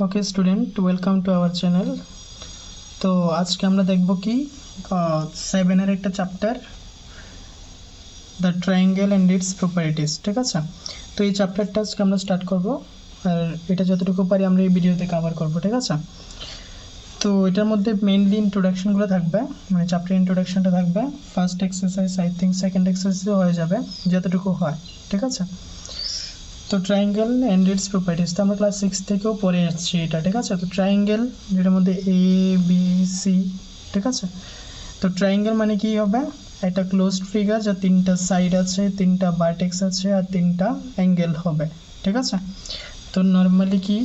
Okay student welcome to our channel. तो आज के আমরা দেখব কি 7 এর একটা chapter the triangle and its properties. ঠিক আছে, তো এই চ্যাপ্টারটা আজকে আমরা স্টার্ট করব আর এটা যতটুকু পারি আমরা এই ভিডিওতে কভার করব। ঠিক আছে, তো এটার মধ্যে মেইনলি ইন্ট্রোডাকশনগুলো থাকবে, মানে চ্যাপ্টার ইন্ট্রোডাকশনটা থাকবে। First exercise I think second এক্সারসাইজও হয়ে যাবে যতটুকু হয়। ঠিক আছে, তো ট্রায়াঙ্গেল অ্যান্ড ইটস প্রপার্টিজ তো আমরা ক্লাস 6 থেকেও পড়ে আসছি এটা। ঠিক আছে, তো ট্রায়াঙ্গেল যেটার মধ্যে এ বি সি। ঠিক আছে, তো ট্রায়াঙ্গেল মানে কি হবে, একটা ক্লোজড ফিগার যার তিনটা সাইড আছে, তিনটা ভার্টেক্স আছে আর তিনটা অ্যাঙ্গেল হবে। ঠিক আছে, তো নর্মালি কি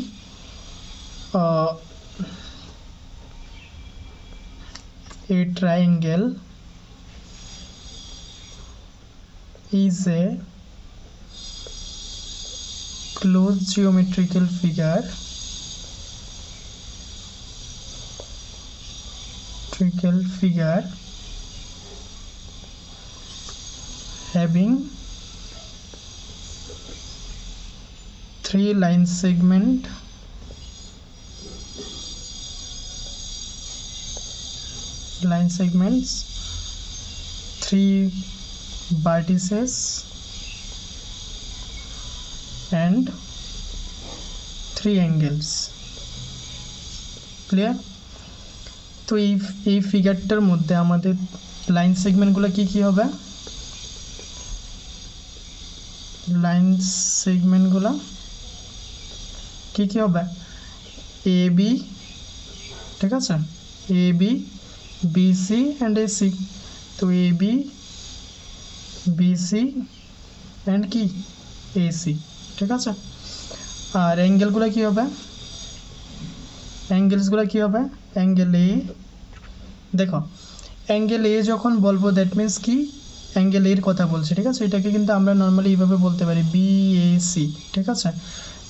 a triangle is a closed geometrical figure having three line segments, three vertices and three angles. Clear? তো এই ফিগারটার মধ্যে আমাদের লাইন সেগমেন্টগুলো কি কি হবে, লাইন সেগমেন্টগুলো কি কি হবে, এ বি। ঠিক আছে, A B B C and A C. তো A B B C and কি এ সি। ঠিক আছে, আর অ্যাঙ্গেলগুলো কি হবে, অ্যাঙ্গেল এ। দেখো অ্যাঙ্গেল এ যখন বলবো দ্যাট মিন্স কি অ্যাঙ্গেল এর কথা বলছে। ঠিক আছে, এটাকে কিন্তু আমরা নর্মালি এইভাবে বলতে পারি বি এ সি। ঠিক আছে,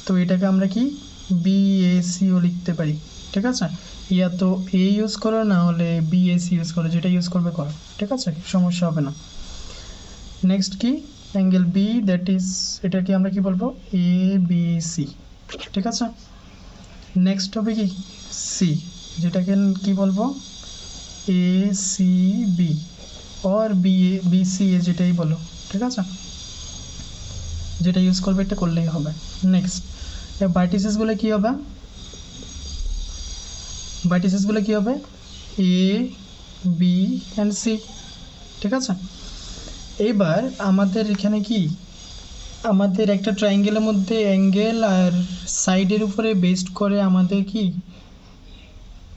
তো এটাকে আমরা কি বি এ সিও লিখতে পারি। ঠিক আছে, ইয়া তো এ ইউজ করো না হলে বি এ সি ইউজ করো, যেটা ইউজ করবে করো। ঠিক আছে, সমস্যা হবে না। নেক্সট কি অ্যাঙ্গেল বি, দ্যাট ইজ এটাকে আমরা কি বলবো এ বি সি। ঠিক আছে, নেক্সট হবে কি সি, যেটাকে কি বলবো এ সি বি और বি সি এ, যেটাই বলো। ঠিক আছে, যেটা ইউজ করবে এটা করলেই হবে। নেক্সট ভার্টিসেসগুলো কি হবে, এ বি অ্যান্ড সি। ঠিক আছে, এবার আমাদের এখানে কি আমাদের একটা ট্রায়াঙ্গেলের মধ্যে অ্যাঙ্গেল আর সাইডের উপরে বেসড করে আমাদের কি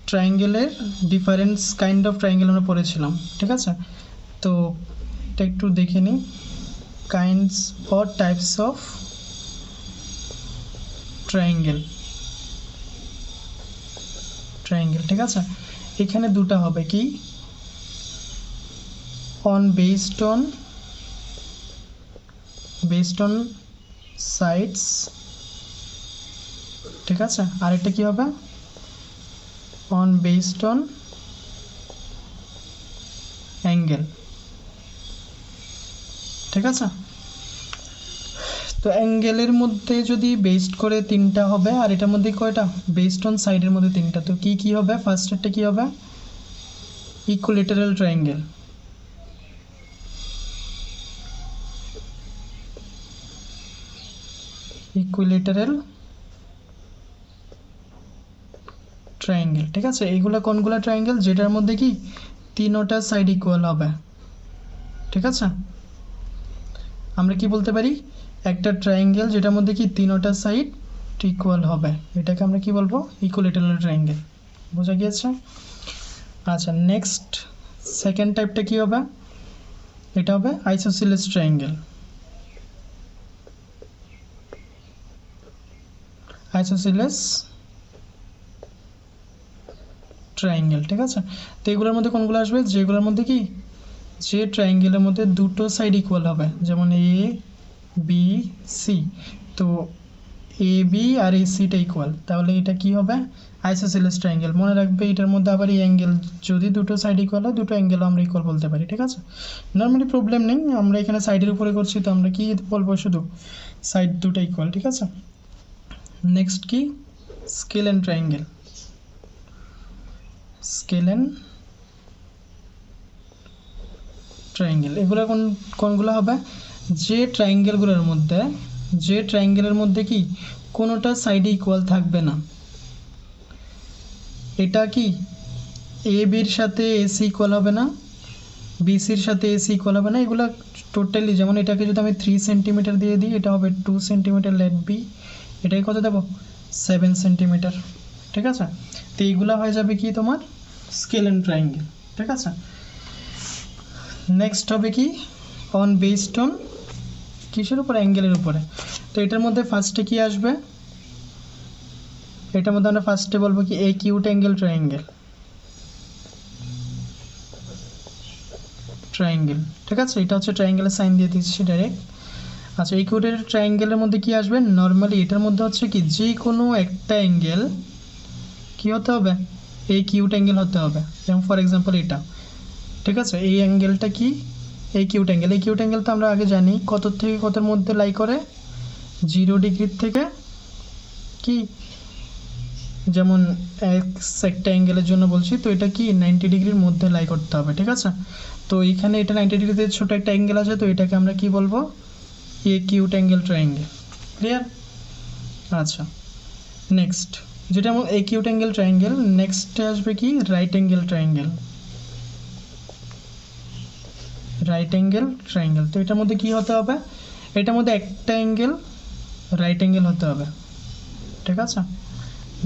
ট্রায়াঙ্গেলের ডিফারেন্স কাইন্ড অফ ট্রায়াঙ্গেল আমরা পড়েছিলাম। ঠিক আছে, তো এটা একটু দেখে নিই, kinds or types of triangle. ঠিক আছে, এখানে দুটো হবে কি অন বেসড অন সাইডস। ঠিক আছে, আরেকটা কি হবে অন বেসড অন অ্যাঙ্গেল। ঠিক আছে, তো অ্যাঙ্গেলের মধ্যে যদি বেসড করে তিনটা হবে আর এটার মধ্যে কয়টা বেসড অন সাইডের মধ্যে তিনটা। তো কি কি হবে, ফার্স্টেরটা কি হবে ইকুইলেটারাল ট্রায়াঙ্গেল। ঠিক আছে, এইগুলা কোনগুলা ট্রায়াঙ্গেল, যেটার মধ্যে কি তিনটা সাইড ইকুয়াল হবে। ঠিক আছে, আমরা কি বলতে পারি একটা ট্রায়াঙ্গেল যেটার মধ্যে কি তিনটা সাইড ইকুয়াল হবে, এটাকে আমরা কি বলবো ইকুইলেটারাল ট্রায়াঙ্গেল। বোঝা গিয়েছে? আচ্ছা, নেক্সট সেকেন্ড টাইপটা কি হবে, এটা হবে আইসোসেলেস ট্রায়াঙ্গেল। ঠিক আছে, তো এগুলোর মধ্যে কোনগুলো আসবে, যেগুলোর মধ্যে কি যে ট্রায়াঙ্গেলের মধ্যে দুটো সাইড ইকুয়াল হবে, যেমন এ বি সি। তো এ বি আর এ সিটা ইকুয়াল, তাহলে এটা কি হবে আইসোসেলেস ট্রায়াঙ্গেল। মনে রাখবে এটার মধ্যে আবার এই অ্যাঙ্গেল যদি দুটো সাইড ইকুয়াল হয়, দুটো অ্যাঙ্গেল আমরা ইকুয়াল বলতে পারি। ঠিক আছে, নর্মালি প্রবলেম নেই, আমরা এখানে সাইডের উপরে করছি তো আমরা কি বলবো শুধু সাইড দুটো ইকুয়াল। ঠিক আছে, নেক্সট কি scale and triangle, scale and triangle এগুলো কোনগুলো হবে? যে ট্রায়াঙ্গেলগুলোর মধ্যে কি কোনোটা সাইডে ইকুয়াল থাকবে না। এটা কি এ বির সাথে এসি ইকুয়াল হবে না, বিসির সাথে এসি ইকুয়াল হবে না, এগুলো টোটালি। যেমন এটাকে যদি আমি 3 সেন্টিমিটার দিয়ে দিই, এটা হবে 2 সেন্টিমিটার, লেট বি। এটাকে কত দেবো? 7 সেন্টিমিটার। ঠিক আছে, তো এইগুলো হয়ে যাবে কি তোমার স্কেল অ্যান্ড ট্রায়াঙ্গেল। ঠিক আছে, নেক্সট হবে কি অন বেসড অন কিসের উপর? অ্যাঙ্গেলের উপরে। তো এটার মধ্যে ফার্স্টে কি আসবে? এটার মধ্যে আমরা ফার্স্টে বলবো কি একিউট অ্যাঙ্গেল ট্রায়াঙ্গেল, ট্রায়াঙ্গেল। ঠিক আছে, এটা হচ্ছে ট্রায়াঙ্গেলের সাইন দিয়ে দিচ্ছি ডাইরেক্ট। আচ্ছা, একিউটের ট্রায়াঙ্গেলের মধ্যে কি আসবে? নর্মালি এটার মধ্যে হচ্ছে কি যে কোনো একটা অ্যাঙ্গেল কি হতে হবে? একিউট অ্যাঙ্গেল হতে হবে। যেমন ফর এক্সাম্পল এটা, ঠিক আছে, এই অ্যাঙ্গেলটা কি একিউট অ্যাঙ্গেল। একিউট অ্যাঙ্গেল তো আমরা আগে জানি কত থেকে কতর মধ্যে লাই করে, 0 ডিগ্রির থেকে কি, যেমন একটা অ্যাঙ্গেলের জন্য বলছি, তো এটা কি 90 ডিগ্রির মধ্যে লাই করতে হবে। ঠিক আছে, তো এইখানে এটা 90 ডিগ্রিতে ছোটো একটা অ্যাঙ্গেল আছে, তো এটাকে আমরা কি বলবো? Acute angle triangle. ক্লিয়ার? আচ্ছা, নেক্সট যেটা আমার একিউট অ্যাঙ্গেল ট্রায়াঙ্গেল, নেক্সটে আসবে কি right angle triangle, right angle triangle. তো এটার মধ্যে কি হতে হবে? এটার মধ্যে একটা অ্যাঙ্গেল রাইট অ্যাঙ্গেল হতে হবে। ঠিক আছে,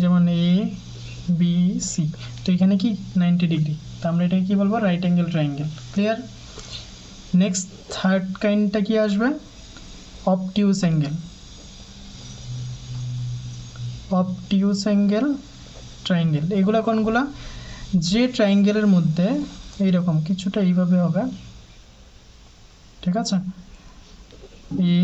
যেমন এ বি সি, তো এখানে কি 90 ডিগ্রি, তো আমরা এটাকে কী বলবো? Right angle triangle. Clear? Next third কাইন্ডটা কি আসবে? Obtuse angle, obtuse angle triangle. এগুলো কোনগুলা? যে ট্রায়াঙ্গেলের মধ্যে এইরকম কিছুটা এইভাবে হবে, ঠিক আছে, এ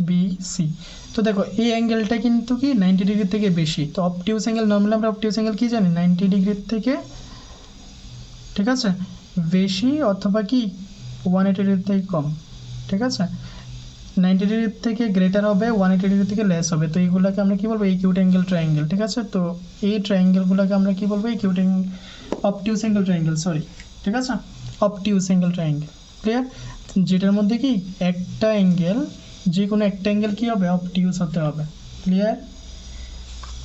বি সি। তো দেখো এই অ্যাঙ্গেলটা কিন্তু কি 90 ডিগ্রি থেকে বেশি, তো অবটিউস অ্যাঙ্গেল, নর্মালি আমরা অবটিউস অ্যাঙ্গেল কি জানি? 90 ডিগ্রির থেকে, ঠিক আছে, বেশি অথবা কি 180 ডিগ্রি থেকে কম। ঠিক আছে, 90 ডিগ্রি থেকে গ্রেটার হবে, 180 ডিগ্রি থেকে লেস হবে। তো এইগুলোকে আমরা কি বলবো? Acute angle triangle. ঠিক আছে, তো এই ট্রায়াঙ্গেলগুলোকে আমরা কি বলবো? Acute obtuse angle triangle, sorry. ঠিক আছে, অবটিউস অ্যাঙ্গেল ট্রায়াঙ্গেল। ক্লিয়ার? যেটার মধ্যে কি একটা অ্যাঙ্গেল, যে কোনো একটা অ্যাঙ্গেল কী হবে? অবটিউস হতে হবে। ক্লিয়ার?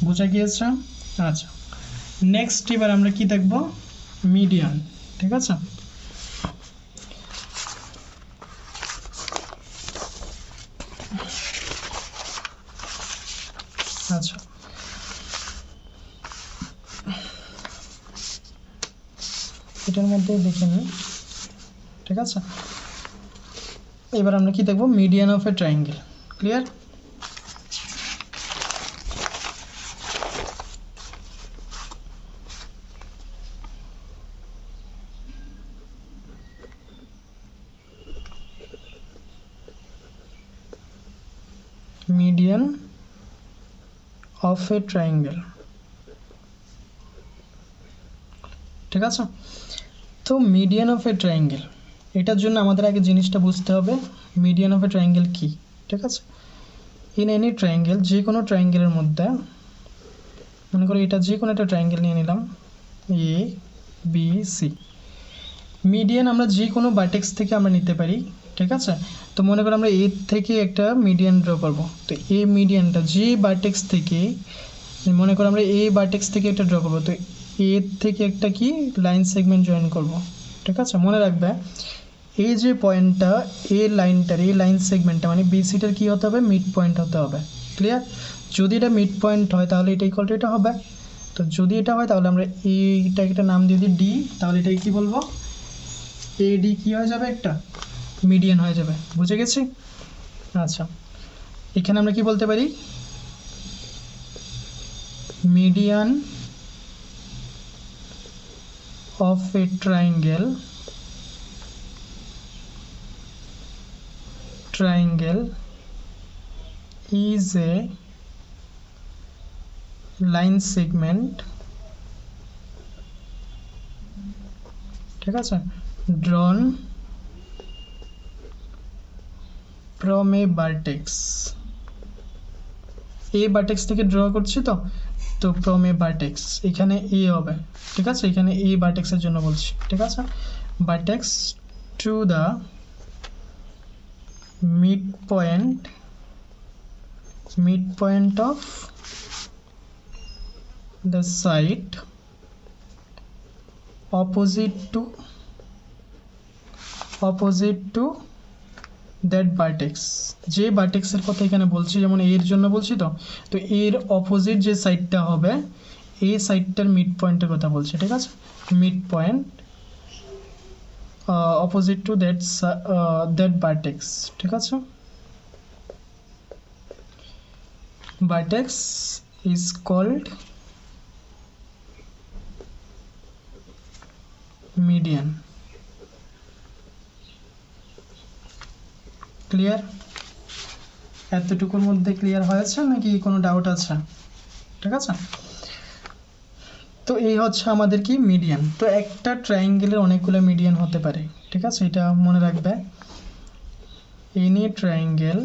বোঝা গিয়েছে? আচ্ছা, নেক্সট এবার আমরা কি দেখব? মিডিয়ান। ঠিক আছে, আচ্ছা, এটার মধ্যে দেখে নিই। ঠিক আছে, এবার আমরা কি দেখব? Median of a triangle. Clear? Median of a triangle. ঠিক আছে, তো মিডিয়ান অফ এ ট্রায়াঙ্গেল, এটার জন্য আমাদের আগে জিনিসটা বুঝতে হবে মিডিয়ান অফ এ ট্রায়াঙ্গেল কী। ঠিক আছে, ইন এনি ট্রায়াঙ্গেল, যে কোনো ট্রায়াঙ্গেলের মধ্যে, মনে করি এটা যে কোনো একটা ট্রায়াঙ্গেল নিয়ে নিলাম, এ বি সি। মিডিয়ান আমরা যে কোনো ভার্টেক্স থেকে আমরা নিতে পারি। ঠিক আছে, তো মনে করি আমরা এ থেকে একটা মিডিয়ান ড্র করব, তো এ মিডিয়ানটা যে ভার্টেক্স থেকে, মনে করি আমরা এ ভার্টেক্স থেকে একটা ড্র করবো, তো এ থেকে একটা কি লাইন সেগমেন্ট জয়েন করব। ঠিক আছে, মনে রাখবে এই যে পয়েন্টটা, এ লাইনটার, এই লাইন সেগমেন্টটা মানে বিসিটার কী হতে হবে? মিড পয়েন্ট হতে হবে। ক্লিয়ার? যদি এটা মিড পয়েন্ট হয় তাহলে এটা ইকুয়াল টু এটা হবে। তো যদি এটা হয় তাহলে আমরা এইটাকে একটা নাম দিয়ে দিই ডি, তাহলে এটাকে কী বলবো? এ ডি কী হয়ে যাবে? একটা মিডিয়ান হয়ে যাবে। বুঝে গেছি? আচ্ছা, এখানে আমরা কি বলতে পারি? Median of a triangle, is a line segment, ঠিক আছে, drawn from a vertex, A vertex থেকে ড্র করছি তো, তো ফ্রম এ ভার্টেক্স এখানে এ হবে, ঠিক আছে, এখানে এ ভার্টেক্সের জন্য বলছি, ঠিক আছে, vertex to the mid point of the side opposite to that vertex, যে ভার্টেক্সের কথা এখানে বলছি, যেমন এর জন্য বলছি তো, তো এর অপোজিট যে সাইডটা হবে এই সাইডটার মিড পয়েন্টের কথা বলছি, ঠিক আছে, mid point opposite to that vertex, ঠিক আছে, vertex is called median. Clear? এতটুকুর মধ্যে ক্লিয়ার হয়েছে নাকি কোনো ডাউট আছে? ঠিক আছে, তো এই হচ্ছে আমাদের কি মিডিয়ান। তো একটা ট্রায়াঙ্গেলের অনেকগুলো মিডিয়ান হতে পারে, ঠিক আছে, এটা মনে রাখবে। Any triangle,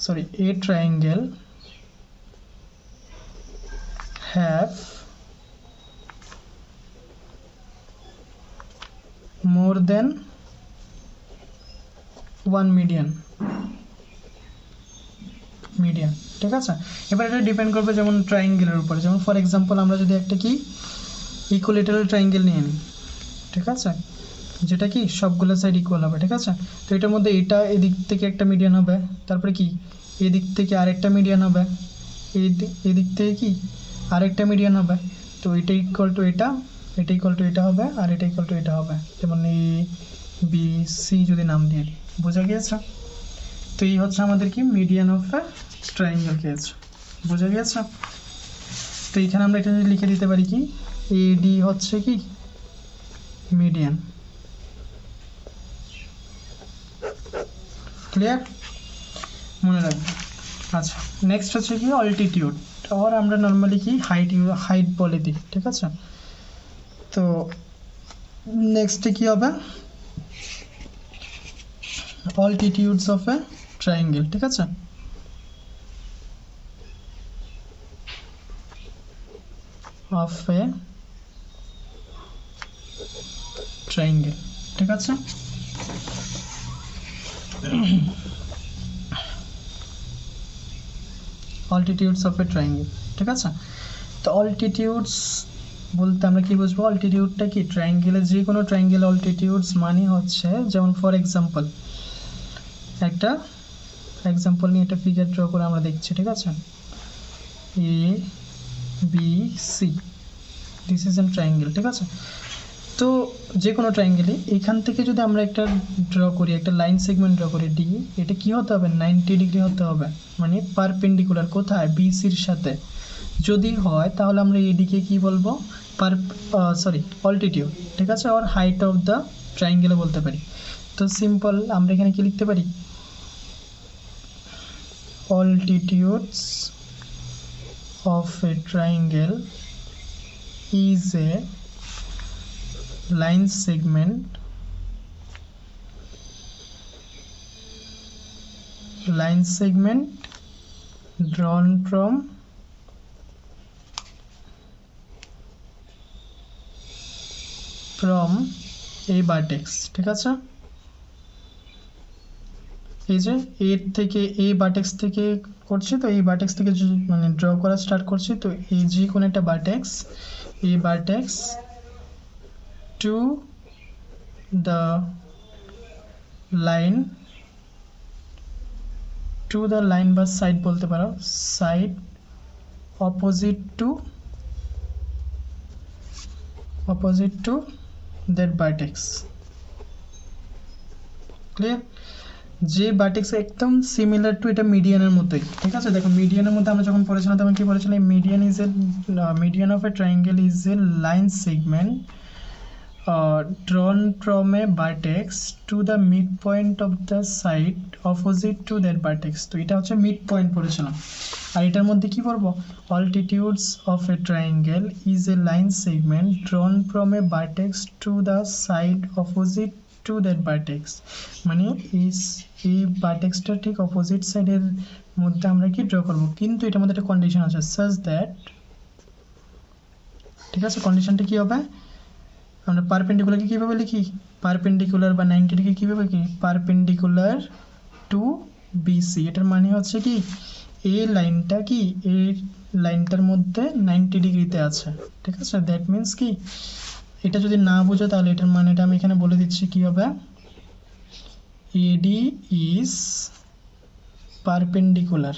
sorry, a triangle have more than one median, ঠিক আছে। এবার এটা ডিপেন্ড করবে যেমন ট্রায়াঙ্গেলের উপরে, যেমন ফর এক্সাম্পল আমরা যদি একটা কি ইকুইলেটারাল ট্রায়াঙ্গেল নিয়ে নিই, ঠিক আছে, যেটা কি সবগুলো সাইড ইকুয়াল হবে, ঠিক আছে, তো এটার মধ্যে এটা এদিক থেকে একটা মিডিয়ান হবে, তারপরে কি এদিক থেকে আরেকটা মিডিয়ান হবে, এদিক থেকে কি আরেকটা মিডিয়ান হবে, তো এটা ইকুয়াল টু এটা, এটা ইকুয়াল টু এটা হবে, আর এটা ইকুয়াল টু এটা হবে, যেমন এ বি সি যদি নাম দিয়ে দিই, বোঝা গিয়েছে? তো এই হচ্ছে আমাদের কি median of a triangle case, বোঝা গিয়েছে? তো এখানে আমরা এটা লিখে দিতে পারি কি এডি হচ্ছে কি মিডিয়ান। ক্লিয়ার? মনে রাখবে। আচ্ছা, নেক্সট হচ্ছে কি অল্টিটিউড, আর আমরা নর্মালি কি হাইট বলে দিই, ঠিক আছে। তো নেক্সটে কি হবে অল্টিটিউডস অফ এ ট্রায়াঙ্গেল, ঠিক আছে, অফ এ ট্রায়াঙ্গেল, ঠিক আছে। অল্টিটিউডস অফ এ ট্রায়াঙ্গেল, ঠিক আছে। তো অল্টিটিউডস বলতে আমরা কি বুঝবো, অল্টিটিউডটা কি ট্রায়াঙ্গেলের যে কোনো ট্রায়াঙ্গেল অল্টিটিউডস মানে হচ্ছে, যেমন ফর এক্সাম্পল একটা এক্সাম্পল নিয়ে একটা ফিগার ড্র করে আমরা দেখছি, ঠিক আছে, A B C, this is an triangle, ঠিক আছে। তো যে কোনো ট্রায়াঙ্গেলে এখান থেকে যদি আমরা একটা ড্র করি, একটা লাইন সেগমেন্ট ড্র করি ডি, এটা কি হতে হবে 90 ডিগ্রি হতে হবে, মানে পারপেন্ডিকুলার কোথায় বিসির সাথে, যদি হয় তাহলে আমরা এডিকে কি বলবো অল্টিটিউড, ঠিক আছে, আর হাইট অফ দ্য ট্রায়াঙ্গেলে বলতে পারি। তো সিম্পল আমরা এখানে কি লিখতে পারি, altitudes of a triangle is a line segment drawn from a vertex, ঠিক আছে। এই যে এর থেকে এই ভার্টেক্স থেকে করছি, তো এই ভার্টেক্স থেকে মানে ড্র করা স্টার্ট করছি, তো এই যে কোনো একটা ভার্টেক্স, এই ভার্টেক্স টু দ্য লাইন বা সাইড বলতে পারো, side opposite to that vertex. Clear? যে ভার্টেক্স একদম সিমিলার টু এটা মিডিয়ানের মতোই, ঠিক আছে। দেখো মিডিয়ানের মধ্যে আমরা যখন পড়েছিলাম তখন কি পড়েছিলাম, median of a triangle is a line segment drawn from a vertex to the midpoint of the side opposite to that vertex। তো এটা হচ্ছে মিড পয়েন্ট পড়েছিলাম, আর এটার মধ্যে কি পড়বো, altitudes of a triangle is a line segment drawn from a vertex to the side opposite to that vertex, মানে এই ভার্টেক্সটা ঠিক অপোজিট সাইডের মধ্যে আমরা কি ড্র করব, কিন্তু এটার মধ্যে একটা কন্ডিশন আছে, সাজ দ্যাট, ঠিক আছে, কন্ডিশনটা কি হবে, আমরা পারপেন্ডিকুলারকে কীভাবে লিখি, পারপেন্ডিকুলার বা 90 ডিগ্রি কীভাবে কি, পারপেন্ডিকুলার টু বিসি, এটার মানে হচ্ছে কি এই লাইনটা কি এই লাইনটার মধ্যে 90 ডিগ্রিতে আছে, ঠিক আছে। দ্যাট মিন্স কি, এটা যদি না বুঝো তাহলে এটার মানেটা আমি এখানে বলে দিচ্ছি কি হবে, AD is perpendicular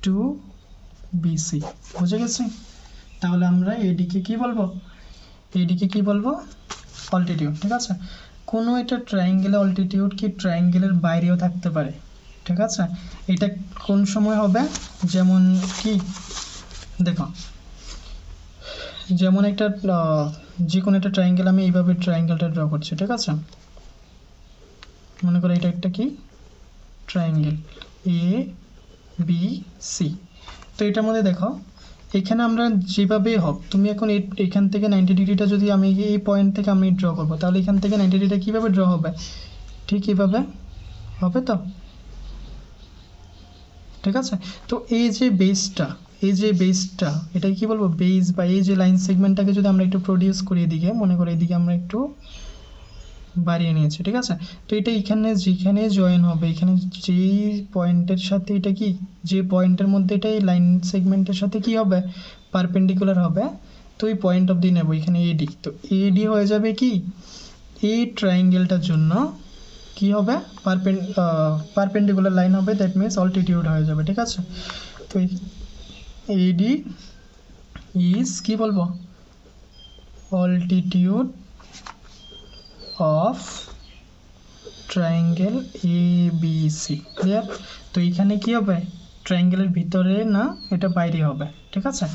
to BC, বুঝে গেছি। তাহলে আমরা এডিকে কি বলবো, এডিকে কি বলবো, অল্টিটিউড, ঠিক আছে। কোনো একটা ট্রায়াঙ্গেলের অল্টিটিউড কি ট্রায়াঙ্গেলের বাইরেও থাকতে পারে, ঠিক আছে। এটা কোন সময় হবে, যেমন কি দেখো, যেমন একটা যে কোনো একটা ট্রায়াঙ্গেল আমি এইভাবে ট্রায়াঙ্গেলটা ড্র করছি, ঠিক আছে। মনে করো এটা একটা কি ট্রায়াঙ্গেল এ বি সি, তো এটার মধ্যে দেখো এখানে আমরা যেভাবে হোক, তুমি এখন এখান থেকে 90 ডিগ্রিটা যদি আমি এই পয়েন্ট থেকে আমি ড্র করবো, তাহলে এখান থেকে 90 ডিগ্রিটা কীভাবে ড্র হবে, ঠিক এইভাবে হবে তো, ঠিক আছে। তো এই যে বেসটা এটাকে কি বলবো, বেস, বা এই যে লাইন সেগমেন্টটাকে যদি আমরা একটু প্রডিউস করি এদিকে, মনে করো এদিকে আমরা একটু বাড়িয়ে নিয়েছি, ঠিক আছে। তো এটা এখানে যেখানে জয়েন হবে, এখানে যেই পয়েন্টের সাথে এটা কি, যে পয়েন্টের মধ্যে এটা এই লাইন সেগমেন্টের সাথে কি হবে, পারপেন্ডিকুলার হবে, তো এই পয়েন্ট অফ দি নেব এখানে এডি, তো এডি হয়ে যাবে কি এই ট্রায়াঙ্গেলটার জন্য কি হবে, পারপেন্ডিকুলার লাইন হবে, দ্যাট মিনস অল্টিটিউড হয়ে যাবে, ঠিক আছে। তো এডি ইজ কি বলবো, altitude of triangle A B C, clear. তো এখানে কি হবে, ট্রায়াঙ্গেলের ভিতরে না, এটা বাইরে হবে, ঠিক আছে।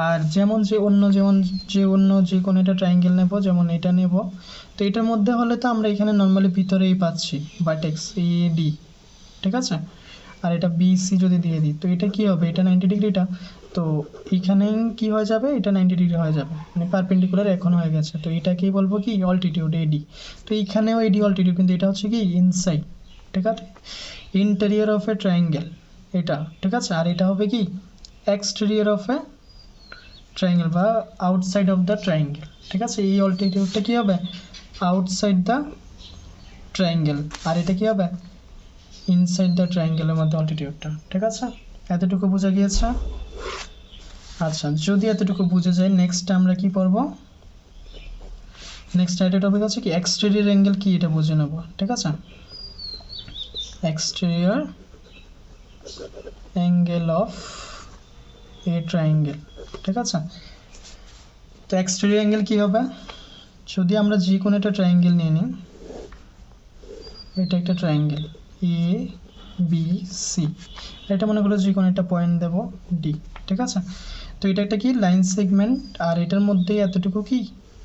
আর যেমন যে অন্য যে কোনো একটা ট্রায়াঙ্গেল নেব, যেমন এটা নেব, তো এটার মধ্যে হলে তো আমরা এখানে নর্মালি ভিতরেই পাচ্ছি ভার্টেক্স এ ডি, ঠিক আছে। আর এটা বিসি যদি দিয়ে দিই, তো এটা কি হবে, এটা 90 ডিগ্রিটা, তো এখানে কি হয়ে যাবে, এটা 90 ডিগ্রি হয়ে যাবে, মানে পারপেন্ডিকুলার এখন হয়ে গেছে, তো এটাকেই বলবো কি অল্টিটিউড এডি। তো এইখানেও এডি অল্টিটিউড, কিন্তু এটা হচ্ছে কি ইনসাইড, ঠিক আছে, ইন্টেরিয়র অফ এ ট্রায়াঙ্গেল এটা, ঠিক আছে। আর এটা হবে কি এক্সটেরিয়র অফ এ ট্রায়াঙ্গেল বা আউটসাইড অফ দ্য ট্রায়াঙ্গেল, ঠিক আছে। এই অল্টিটিউডটা কি হবে, আউটসাইড দ্য ট্রায়াঙ্গেল, আর এটা কি হবে ইনসাইড দ্য ট্রায়াঙ্গেলের মধ্যে অল্টিটিউডটা, ঠিক আছে। এতটুকু বোঝা গিয়েছে। আচ্ছা, যদি এতটুকু বুঝে যায়, নেক্সট আমরা কি পড়ব, নেক্সট একটা টপিক আছে কি এক্সটেরিয়র অ্যাঙ্গেল কি, এটা বুঝে নেব, ঠিক আছে। Exterior angle of a triangle, ঠিক আছে। তো এক্সটেরিয়র অ্যাঙ্গেল কি হবে, যদি আমরা যে কোনো একটা ট্রায়াঙ্গেল নিয়ে নিই, এটা একটা ট্রায়াঙ্গেল এ বি সি, এটা মনে করো যে কোনো একটা পয়েন্ট দেব ডি, ঠিক আছে। তো এটা একটা কি লাইন সেগমেন্ট, আর এটার মধ্যে এতটুকু কি,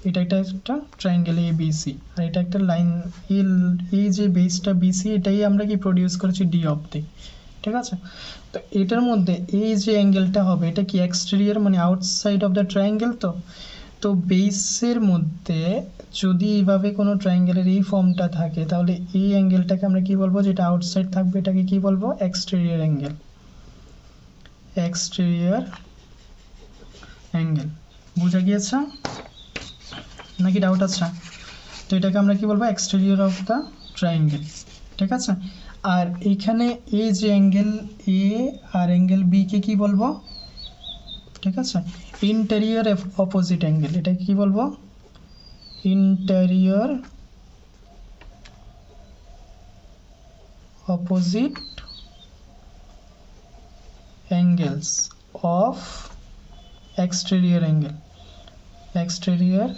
এটা একটা ট্রায়াঙ্গেল এ বি সি, আর এটা একটা লাইন, এই যে বেসটা বিসি, এটাই আমরা কি প্রডিউস করেছি ডি অবধি, ঠিক আছে। তো এটার মধ্যে এই যে অ্যাঙ্গেলটা হবে, এটা কি এক্সটেরিয়র মানে আউটসাইড অফ দ্য ট্রায়াঙ্গেল, তো বেসের মধ্যে যদি এইভাবে কোনো ট্রায়াঙ্গেলের এই ফর্মটা থাকে, তাহলে এই অ্যাঙ্গেলটাকে আমরা কি বলবো, যেটা আউটসাইড থাকবে এটাকে কি বলবো, এক্সটেরিয়র অ্যাঙ্গেল, এক্সটেরিয়র অ্যাঙ্গেল। বোঝা গিয়েছে নাকি ডাউট আছে? তো এটাকে আমরা কি বলবো, এক্সটেরিয়র অফ দ্য ট্রায়াঙ্গেল, ঠিক আছে। আর এখানে এই যে অ্যাঙ্গেল এ আর অ্যাঙ্গেল বি কে কি বলবো, ঠিক আছে, ইন্টেরিয়র অপোজিট অ্যাঙ্গেল, এটা কি বলবো, interior opposite angles of exterior angle, exterior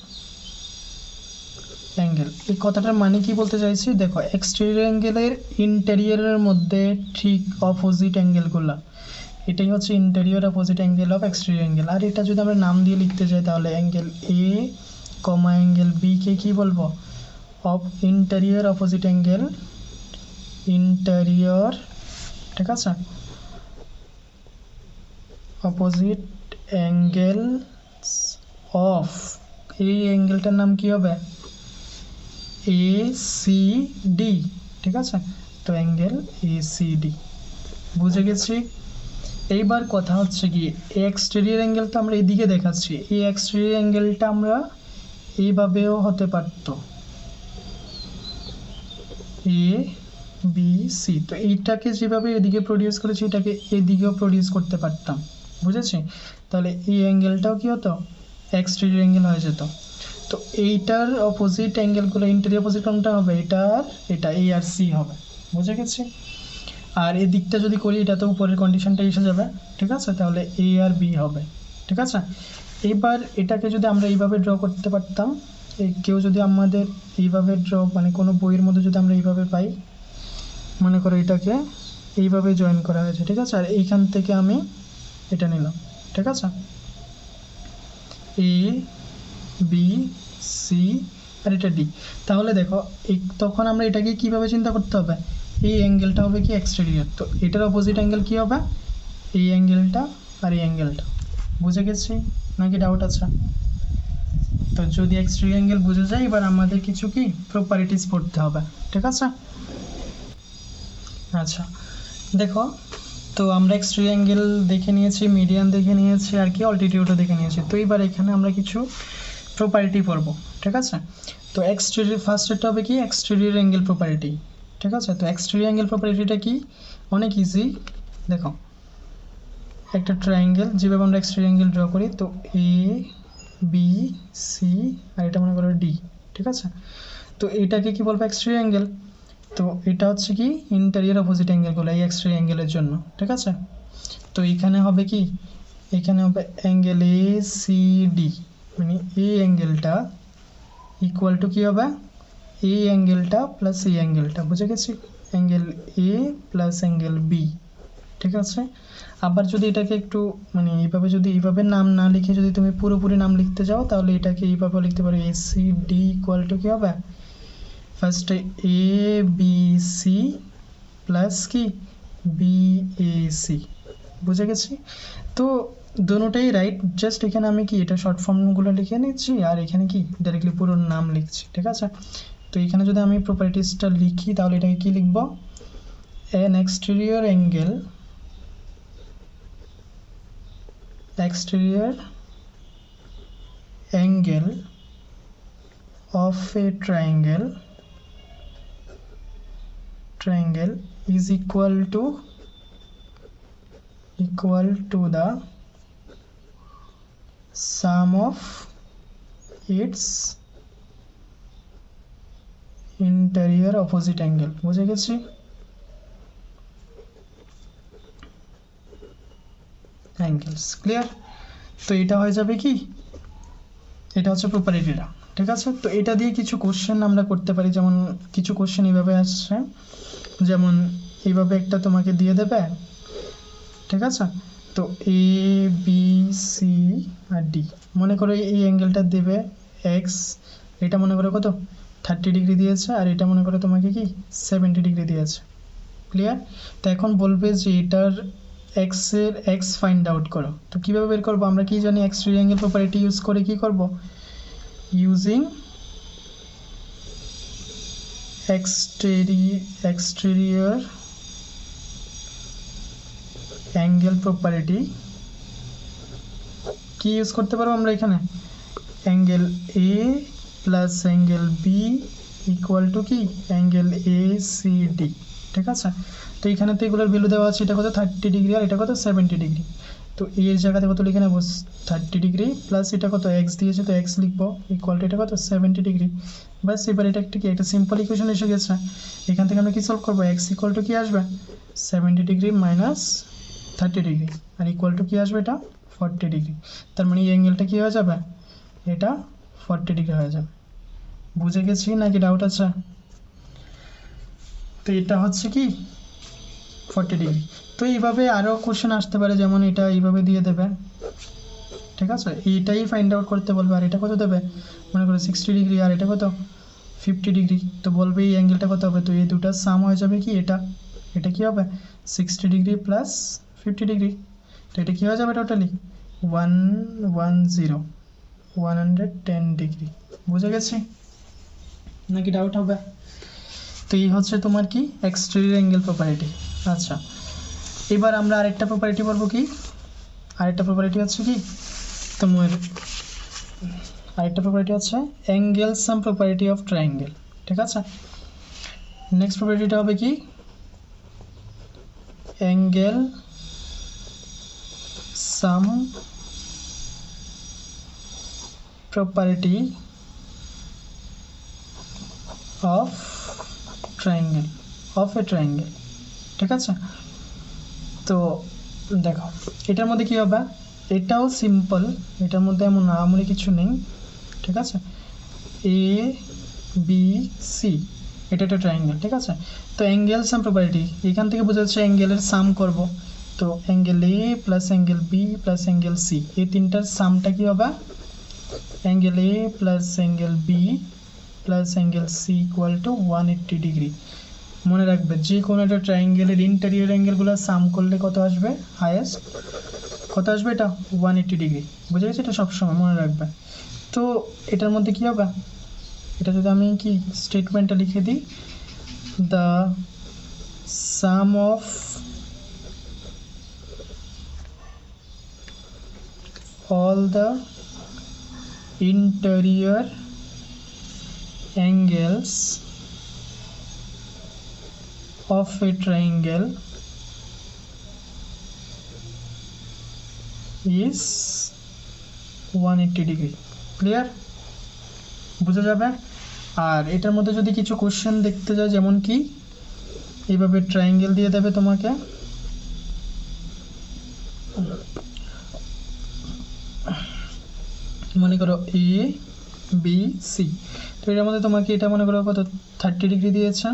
angle. এই কথাটার মানে কি বলতে চাইছি, দেখো এক্সটেরিয়র অ্যাঙ্গেলের ইন্টেরিয়রের মধ্যে ঠিক অপোজিট অ্যাঙ্গেলগুলো, এটাই হচ্ছে interior opposite angle of exterior angle. আর এটা যদি আমরা নাম দিয়ে লিখতে যাই, তাহলে angle A comma angle B কে কি বলবো, of interior opposite angle, interior, ঠিক আছে, অপোজিট অ্যাঙ্গেলস অফ এই অ্যাঙ্গেলটার নাম কি হবে এ সি ডি, ঠিক আছে? তো অ্যাঙ্গেল এ সি ডি, বুঝে গেছি। এইবার কথা হচ্ছে কি এক্সটেরিয়র অ্যাঙ্গেলটা আমরা এদিকে দেখাচ্ছি, এই এক্সটেরিয়র অ্যাঙ্গেলটা আমরা এইভাবেও হতে পারতো এ বি সি, তো এইটাকে যেভাবে এদিকে প্রডিউস করেছি এটাকে এদিকেও প্রডিউস করতে পারতাম, বুঝেছি? তাহলে এই অ্যাঙ্গেলটাও কি হতো এক্সটেরিয়র অ্যাঙ্গেল হয়ে যেত। তো এইটার অপোজিট অ্যাঙ্গেলগুলো ইন্টেরিয়র অপোজিট কোনটা হবে, এটা আর এটা এ আর সি হবে, বুঝে গেছি? আর এই দিকটা যদি করি এটা তো উপরের কন্ডিশনটা এসে যাবে, ঠিক আছে? তাহলে এ আর বি হবে, ঠিক আছে? এবার এটাকে যদি আমরা এইভাবে ড্র করতে পারতাম, কেউ যদি আমাদের এইভাবে ড্র মানে কোনো বইয়ের মধ্যে যদি আমরা এইভাবে পাই, মনে করো এটাকে এইভাবে জয়েন করা হয়েছে, ঠিক আছে? আর এইখান থেকে আমি এটা নিলাম, ঠিক আছে? এ বি সি আর এটা ডি। তাহলে দেখো তখন আমরা এটাকে কিভাবে চিন্তা করতে হবে, এই অ্যাঙ্গেলটা হবে কি এক্সটেরিয়র, তো এটার অপোজিট অ্যাঙ্গেল কি হবে এই অ্যাঙ্গেলটা আর এই অ্যাঙ্গেলটা, বুঝে গেছি নাকি ডাউট আছে? তো যদি এক্সটেরিয়র অ্যাঙ্গেল বুঝে যায় এবার আমাদের কিছু কি প্রপার্টিস পড়তে হবে, ঠিক আছে? আচ্ছা দেখো, তো আমরা এক্সটেরিয়র অ্যাঙ্গেল দেখে নিয়েছি, মিডিয়ান দেখে নিয়েছি, আর কি অল্টিটিউডও দেখে নিয়েছি। তো এবার এখানে আমরা কিছু প্রপার্টি পড়বো, ঠিক আছে? তো এক্সটেরিয়র ফার্স্টেরটা হবে কি এক্সটেরিয়র অ্যাঙ্গেল প্রপার্টি, ঠিক আছে? তো এক্সটেরিয়র অ্যাঙ্গেল প্রপার্টিটা কি, অনেক ইজি। দেখো একটা ট্রায়াঙ্গেল, যেভাবে আমরা এক্সটেরিয়র অ্যাঙ্গেল ড্র করি, তো এ বি সি আর এটা মনে করো ডি, ঠিক আছে? তো এটাকে কি বলবো এক্সটেরিয়র অ্যাঙ্গেল, তো এটা হচ্ছে কি ইন্টেরিয়র অপোজিট অ্যাঙ্গেলগুলো এই এক্সটেরিয়র অ্যাঙ্গেলের জন্য, ঠিক আছে? তো এখানে হবে কি, এখানে হবে অ্যাঙ্গেল এ সি ডি, মানে এই অ্যাঙ্গেলটা ইকুয়াল টু কী হবে এই অ্যাঙ্গেলটা প্লাস এই অ্যাঙ্গেলটা, বুঝে গেছি? Angle A plus angle B, ঠিক আছে? আবার যদি এটাকে একটু মানে এইভাবে যদি এইভাবে নাম না লিখে যদি তুমি পুরোপুরি নাম লিখতে যাও তাহলে এটাকে এইভাবে লিখতে পারো A C D equal to কী হবে ফার্স্টে এ বি সি প্লাস কি বি এ সি, বুঝে গেছি? তো দুটোটাই রাইট, জাস্ট এখানে আমি কি এটা শর্ট ফর্মগুলো লিখে নিচ্ছি আর এখানে কি ডাইরেক্টলি পুরো নাম লিখছি, ঠিক আছে? তো এখানে যদি আমি প্রপার্টিসটা লিখি তাহলে এটাকে কি লিখবো, an exterior angle of a triangle is equal to the sum of its interior opposite angle, বুঝে গেছি? Angles clear? তো এটা হয়ে যাবে কি, এটা হচ্ছে প্রপার্টিটা, ঠিক আছে? তো এটা দিয়ে কিছু কোশ্চেন আমরা করতে পারি, যেমন কিছু কোশ্চেন এইভাবে আসছে, যেমন এইভাবে একটা তোমাকে দিয়ে দেবে, ঠিক আছে? তো A B C R D, মনে করো এই অ্যাঙ্গেলটা দেবে এক্স, এটা মনে করো কত 30 ডিগ্রি দিয়েছে, আর এটা মনে করো তোমাকে কি 70 ডিগ্রি দিয়েছে, ক্লিয়ার? তো এখন বলবে যে এটার এক্সের এক্স ফাইন্ড আউট করো। তো কীভাবে বের করবো, আমরা কি জানি এক্সটেরিয়র অ্যাঙ্গেল প্রপার্টি ইউজ করে কি করব, ইউজিং exterior অ্যাঙ্গেল প্রপার্টি কি ইউজ করতে পারবো আমরা এখানে, angle A plus angle B equal to কি অ্যাঙ্গেল এ সি ডি, ঠিক আছে? তো এখানে তো এগুলোর ভ্যালু দেওয়া আছে, এটা কত 30 ডিগ্রি আর এটা কত 70 ডিগ্রি। তো এর জায়গাতে কত লিখে নেবো 30 ডিগ্রি প্লাস এটা কত এক্স দিয়েছে, তো এক্স লিখবো ইকুয়াল টু এটা কত 70 ডিগ্রি, বাস। এবার এটা একটা কি একটা সিম্পল ইকুয়েশন এসে গেছে, এখান থেকে আমরা কি সলভ করবো, এক্স ইকুয়াল টু কি আসবে 70 ডিগ্রি মাইনাস 30 ডিগ্রি আর ইকুয়াল টু কি আসবে এটা 40 ডিগ্রি, তার মানে এই অ্যাঙ্গেলটা কী হয়ে যাবে, এটা 40 ডিগ্রি হয়ে যাবে, বুঝে গেছি নাকি ডাউট আছে? তো এটা হচ্ছে কি 40 ডিগ্রি। তো এইভাবে আরও কোশ্চেন আসতে পারে, যেমন এটা এইভাবে দিয়ে দেবে, ঠিক আছে? এইটাই ফাইন্ড আউট করতে বলবে, আর এটা কত দেবে মনে করো 60 ডিগ্রি আর এটা কত 50 ডিগ্রি, তো বলবে এই অ্যাঙ্গেলটা কত হবে, তো এই দুটার সাম হয়ে যাবে কি এটা কি হবে 60 ডিগ্রি প্লাস 50 ডিগ্রি, তো এটা কী হয়ে যাবে টোটালি 110, 110 ডিগ্রি। বুঝে গেছি নাকি ডাউট হবে? তো এই হচ্ছে তোমার কি এক্সটেরিয়র অ্যাঙ্গেল প্রপার্টি। আচ্ছা, এবার আমরা আরেকটা প্রপার্টি পড়বো কি, আরেকটা প্রপার্টি হচ্ছে কি তোমার, আরেকটা প্রপার্টি হচ্ছে angle sum property of triangle. ঠিক আছে, নেক্সট প্রপার্টিটা হবে কি angle sum property of triangle, of a triangle. ঠিক আছে, তো দেখো এটার মধ্যে কি হবে, এটাও সিম্পল, এটার মধ্যে এমন আমলে কিছু নেই। ঠিক আছে, এ বি সি এটা একটা ট্রায়াঙ্গেল। ঠিক আছে, তো অ্যাঙ্গেল সাম প্রপার্টি এখান থেকে বোঝা যাচ্ছে অ্যাঙ্গেলের সাম করব। তো angle A plus angle B plus angle C, এই তিনটার সামটা কি হবে, angle A plus angle B plus angle C equal to 180 degree. মনে রাখবে যে কোনো একটা ট্রায়াঙ্গেলের ইন্টেরিয়র অ্যাঙ্গেলগুলো সাম করলে কত আসবে, হায়েস্ট কত আসবে, এটা 180 ডিগ্রি। বুঝে গেছি, এটা সবসময় মনে রাখবে। তো এটার মধ্যে কি হবে, এটা যদি আমি কি স্টেটমেন্টটা লিখে দিই, the some of all the interior angles of a triangle is 180 degree। Clear, বুঝা যাবে? আর এটার মধ্যে যদি কিছু কোশ্চেন দেখতে যায়, যেমন কি এইভাবে ট্রায়াঙ্গেল দিয়ে দেবে তোমাকে, মনে করো এ বি সি, তো এটার মধ্যে তোমাকে এটা মনে করো কত 30 ডিগ্রি দিয়েছে,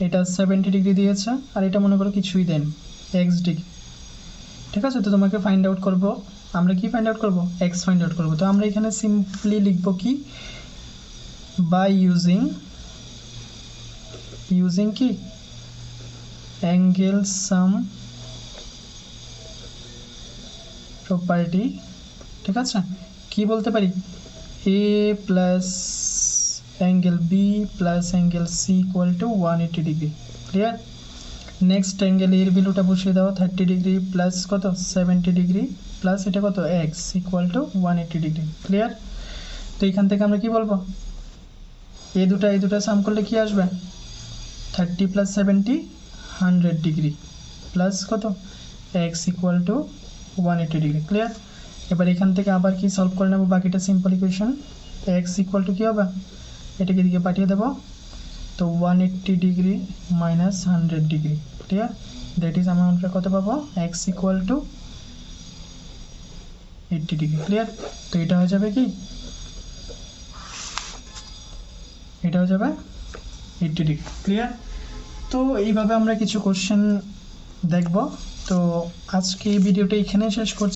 এটা 70 ডিগ্রি দিয়েছে, আর এটা মনে করো কিছুই দেন এক্স ডিগ্রি। ঠিক আছে, তো তোমাকে ফাইন্ড আউট করব, আমরা কি ফাইন্ড আউট করব, এক্স ফাইন্ড আউট করব। তো আমরা এখানে সিম্পলি লিখব কি, বাই ইউজিং কি অ্যাঙ্গেল সাম প্রপার্টি। ঠিক আছে, কি বলতে পারি, A plus angle B plus angle C equal to 180 degree. Clear, next angle এর ভ্যালুটা বসিয়ে দাও, 30 ডিগ্রি প্লাস কত 70 ডিগ্রি প্লাস এটা কত X equal to 180 degree. Clear, তো এখান থেকে আমরা কি বলবো, এই দুটা সাম করলে কি আসবে, 30 প্লাস 70 100 ডিগ্রি প্লাস কত X equal to 180 degree. Clear, এবার এখান থেকে আবার কি সলভ করে নেব, বাকিটা simple equation, X equal to কী হবে, এটাকে দিকে পাঠিয়ে দেবো, তো 180 degree minus 100 degree. Clear, that is আমরা কত পাবো, X equal to 80 degree. Clear, তো এটা হয়ে যাবে কি, এটা হয়ে যাবে 80 ডিগ্রি। ক্লিয়ার, তো এইভাবে আমরা কিছু কোশ্চেন দেখব। তো আজকে এই ভিডিওটা এখানে শেষ করছি।